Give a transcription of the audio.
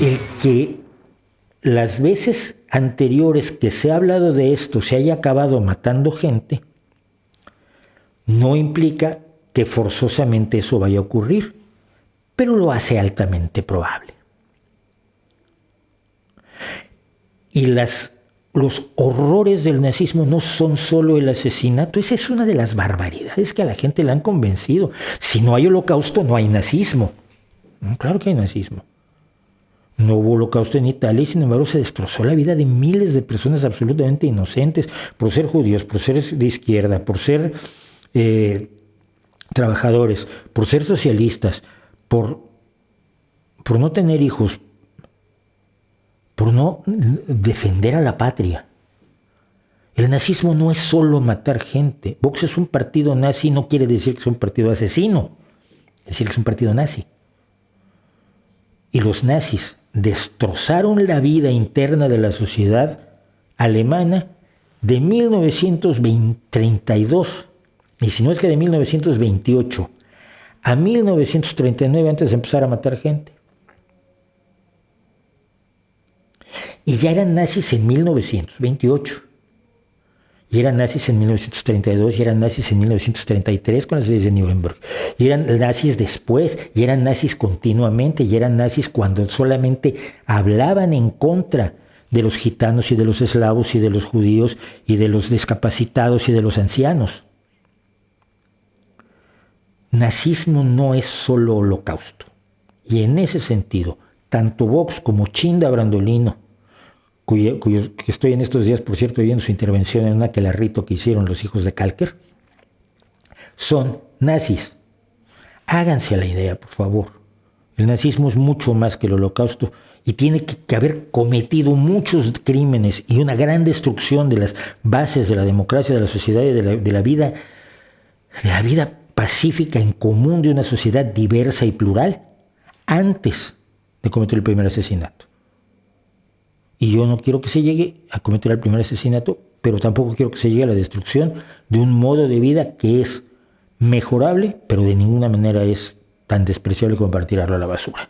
el que las veces anteriores que se ha hablado de esto se haya acabado matando gente, no implica que forzosamente eso vaya a ocurrir, pero lo hace altamente probable. Y los horrores del nazismo no son solo el asesinato, esa es una de las barbaridades que a la gente le han convencido. Si no hay holocausto, no hay nazismo. Claro que hay nazismo. No hubo holocausto en Italia y sin embargo se destrozó la vida de miles de personas absolutamente inocentes por ser judíos, por ser de izquierda, por ser trabajadores, por ser socialistas, por no tener hijos, por no defender a la patria. El nazismo no es solo matar gente. Vox es un partido nazi, no quiere decir que es un partido asesino, es decir que es un partido nazi. Y los nazis destrozaron la vida interna de la sociedad alemana de 1932, y si no es que de 1928 a 1939 antes de empezar a matar gente. Y ya eran nazis en 1928, y eran nazis en 1932, y eran nazis en 1933 con las leyes de Nuremberg, y eran nazis después, y eran nazis continuamente, y eran nazis cuando solamente hablaban en contra de los gitanos y de los eslavos y de los judíos y de los discapacitados y de los ancianos. Nazismo no es solo holocausto, y en ese sentido, tanto Vox como Chinda Brandolino, que estoy en estos días, por cierto, viendo su intervención en un aquelarrito que hicieron los hijos de Kalker, son nazis. Háganse a la idea, por favor. El nazismo es mucho más que el holocausto y tiene que haber cometido muchos crímenes y una gran destrucción de las bases de la democracia, de la sociedad y de la vida pacífica en común de una sociedad diversa y plural antes de cometer el primer asesinato. Y yo no quiero que se llegue a cometer el primer asesinato, pero tampoco quiero que se llegue a la destrucción de un modo de vida que es mejorable, pero de ninguna manera es tan despreciable como para tirarlo a la basura.